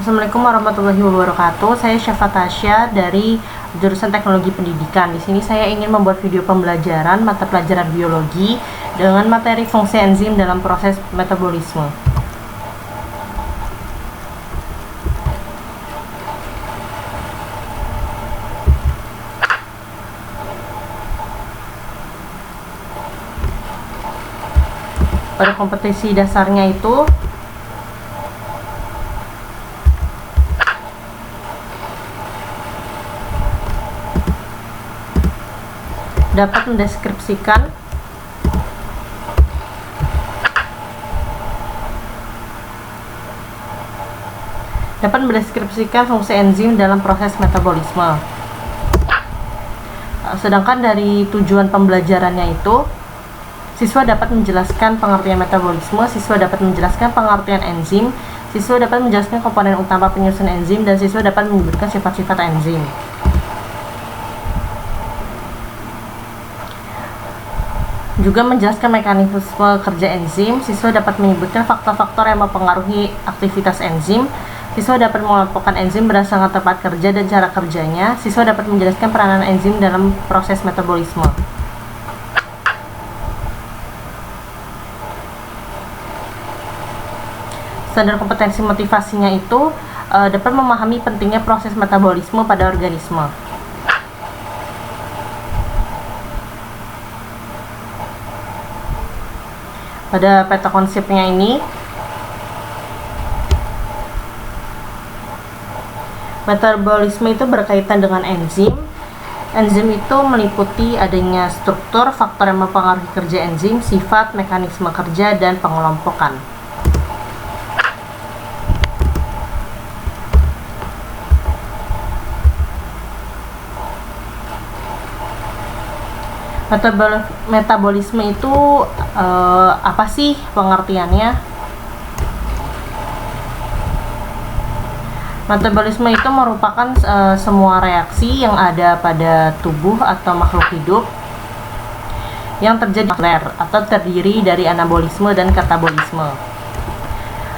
Assalamualaikum warahmatullahi wabarakatuh. Saya Syafa Tasya dari jurusan Teknologi Pendidikan. Di sini saya ingin membuat video pembelajaran mata pelajaran biologi dengan materi fungsi enzim dalam proses metabolisme. Pada kompetensi dasarnya itu dapat mendeskripsikan fungsi enzim dalam proses metabolisme. Sedangkan dari tujuan pembelajarannya itu, siswa dapat menjelaskan pengertian metabolisme, siswa dapat menjelaskan pengertian enzim, siswa dapat menjelaskan komponen utama penyusun enzim, dan siswa dapat menyebutkan sifat-sifat enzim. Juga menjelaskan mekanisme kerja enzim, siswa dapat menyebutkan faktor-faktor yang mempengaruhi aktivitas enzim, siswa dapat mengelompokkan enzim berdasarkan tempat kerja dan cara kerjanya, siswa dapat menjelaskan peranan enzim dalam proses metabolisme. Standar kompetensi motivasinya itu dapat memahami pentingnya proses metabolisme pada organisme. Pada peta konsepnya ini, metabolisme itu berkaitan dengan enzim. Enzim itu meliputi adanya struktur, faktor yang mempengaruhi kerja enzim, sifat, mekanisme kerja, dan pengelompokan. Metabolisme itu apa sih pengertiannya? Metabolisme itu merupakan semua reaksi yang ada pada tubuh atau makhluk hidup yang terjadi atau terdiri dari anabolisme dan katabolisme.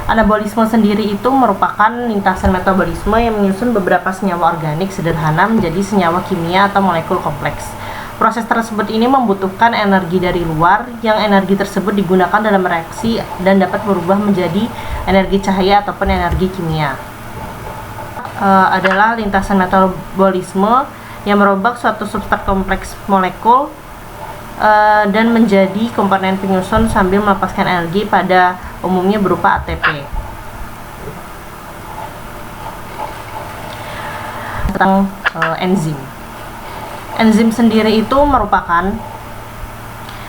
Anabolisme sendiri itu merupakan lintasan metabolisme yang menyusun beberapa senyawa organik sederhana menjadi senyawa kimia atau molekul kompleks. Proses tersebut ini membutuhkan energi dari luar, yang energi tersebut digunakan dalam reaksi dan dapat berubah menjadi energi cahaya ataupun energi kimia. Adalah lintasan metabolisme yang merobak suatu substrat kompleks molekul dan menjadi komponen penyusun sambil melepaskan energi, pada umumnya berupa ATP. Tentang enzim. Enzim sendiri itu merupakan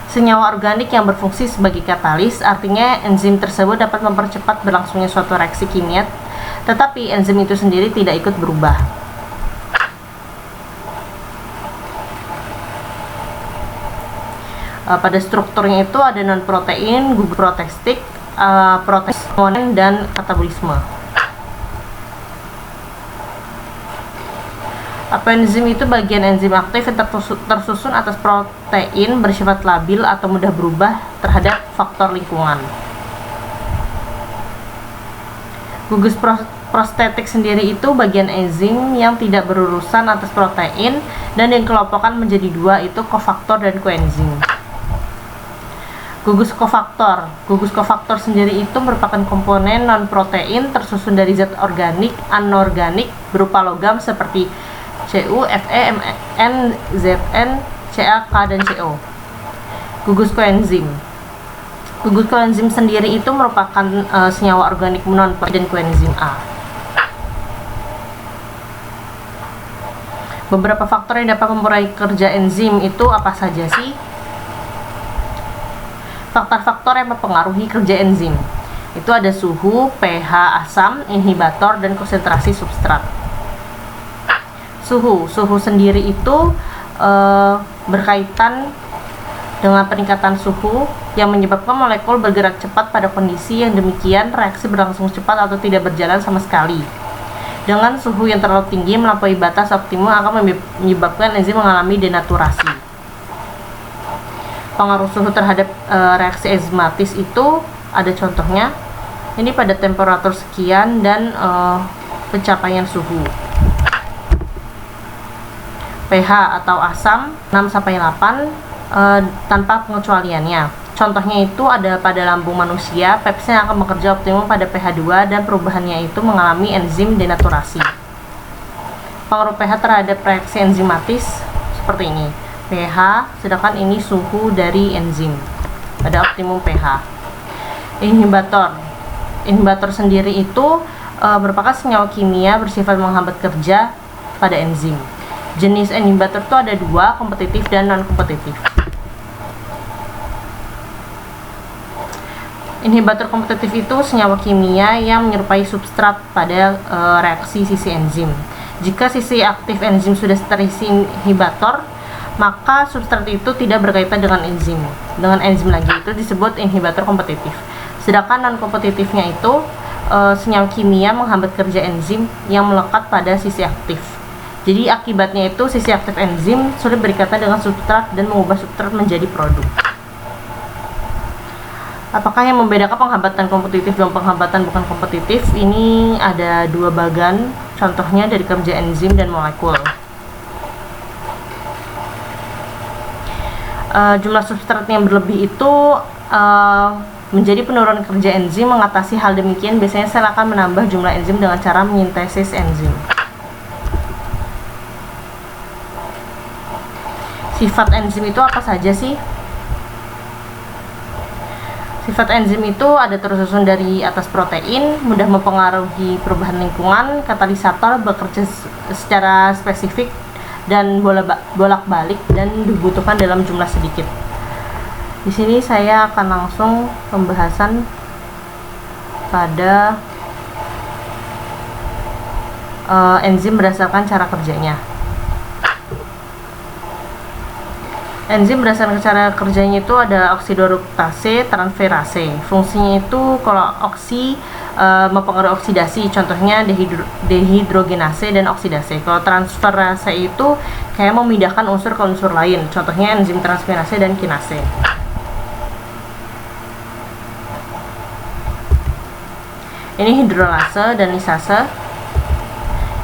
senyawa organik yang berfungsi sebagai katalis, artinya enzim tersebut dapat mempercepat berlangsungnya suatu reaksi kimia, tetapi enzim itu sendiri tidak ikut berubah. Pada strukturnya itu ada non-protein, gugus protestik, protein, dan katabolisme. Enzim itu bagian enzim aktif yang tersusun atas protein, bersifat labil atau mudah berubah terhadap faktor lingkungan. Gugus prostetik sendiri itu bagian enzim yang tidak berurusan atas protein dan yang dikelompokkan menjadi dua, itu kofaktor dan koenzim. Gugus kofaktor sendiri itu merupakan komponen non-protein tersusun dari zat organik anorganik berupa logam seperti Cu, Fe, Mn, Zn, Ca, K, dan Co. Gugus koenzim sendiri itu merupakan senyawa organik non-protein dan koenzim A. Beberapa faktor yang dapat mempengaruhi kerja enzim itu apa saja sih? Faktor-faktor yang mempengaruhi kerja enzim itu ada suhu, pH asam, inhibitor, dan konsentrasi substrat. Suhu sendiri itu berkaitan dengan peningkatan suhu yang menyebabkan molekul bergerak cepat. Pada kondisi yang demikian, reaksi berlangsung cepat atau tidak berjalan sama sekali. Dengan suhu yang terlalu tinggi melampaui batas optimum akan menyebabkan enzim mengalami denaturasi. Pengaruh suhu terhadap reaksi enzimatis itu ada contohnya. Ini pada temperatur sekian dan pencapaian suhu. pH atau asam 6-8 tanpa pengecualiannya. Contohnya itu ada pada lambung manusia, pepsin akan bekerja optimum pada pH 2 dan perubahannya itu mengalami enzim denaturasi. Pengaruh pH terhadap reaksi enzimatis seperti ini. pH, sedangkan ini suhu dari enzim pada optimum pH. Inhibitor sendiri itu merupakan senyawa kimia bersifat menghambat kerja pada enzim. Jenis inhibitor itu ada dua, kompetitif dan non-kompetitif. Inhibitor kompetitif itu senyawa kimia yang menyerupai substrat pada reaksi sisi enzim. Jika sisi aktif enzim sudah terisi inhibitor, maka substrat itu tidak berkaitan dengan enzim lagi, itu disebut inhibitor kompetitif. Sedangkan non-kompetitifnya itu senyawa kimia menghambat kerja enzim yang melekat pada sisi aktif. Jadi akibatnya itu sisi aktif enzim sulit berikatan dengan substrat dan mengubah substrat menjadi produk. Apakah yang membedakan penghambatan kompetitif dan penghambatan bukan kompetitif? Ini ada dua bagan, contohnya dari kerja enzim dan molekul. Jumlah substrat yang berlebih itu menjadi penurunan kerja enzim. Mengatasi hal demikian, biasanya sel akan menambah jumlah enzim dengan cara menyintesis enzim. Sifat enzim itu apa saja sih? Sifat enzim itu ada tersusun dari atas protein, mudah mempengaruhi perubahan lingkungan, katalisator, bekerja secara spesifik dan bolak-balik dan dibutuhkan dalam jumlah sedikit. Di sini saya akan langsung pembahasan pada enzim berdasarkan cara kerjanya. Enzim berdasarkan cara kerjanya itu ada oksidorubtase, transferase. Fungsinya itu kalau mempengaruhi oksidasi, contohnya dehidrogenase dan oksidase. Kalau transferase itu kayak memindahkan unsur ke unsur lain, contohnya enzim transferase dan kinase. Ini hidrolase dan lisase,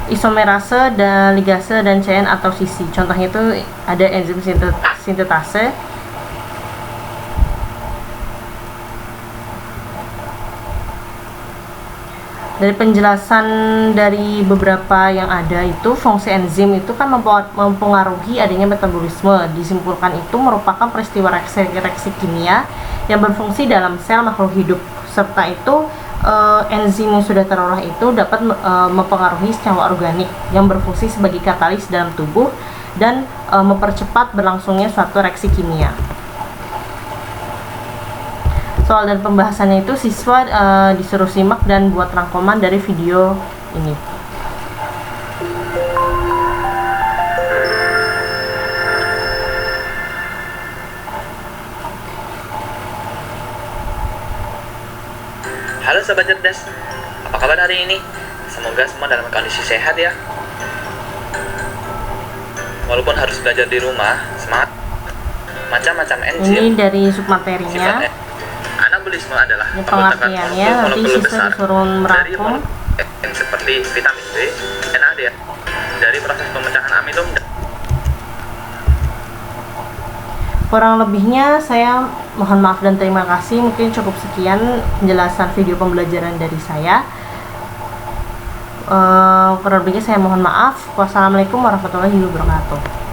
isomerase dan ligase dan chain atau sisi. Contohnya itu ada enzim sintetase. Dari penjelasan dari beberapa yang ada itu, fungsi enzim itu kan mempengaruhi adanya metabolisme. Disimpulkan itu merupakan peristiwa reaksi kimia yang berfungsi dalam sel makhluk hidup, serta itu enzim yang sudah terolah itu dapat mempengaruhi senyawa organik yang berfungsi sebagai katalis dalam tubuh dan mempercepat berlangsungnya suatu reaksi kimia. Soal dan pembahasannya itu siswa disuruh simak dan buat rangkuman dari video ini. Halo Sobat Cerdas, apa kabar hari ini? Semoga semua dalam kondisi sehat ya. Walaupun harus belajar di rumah, semangat. Macam-macam enzim. Ini dari submaterinya. Anabolisme adalah pengertiannya, nanti siswa disuruh merangkum. Seperti vitamin B, NAD dari proses pemecahan amino. Kurang lebihnya saya mohon maaf dan terima kasih. Mungkin cukup sekian penjelasan video pembelajaran dari saya. Kurang lebihnya saya mohon maaf. Wassalamualaikum warahmatullahi wabarakatuh.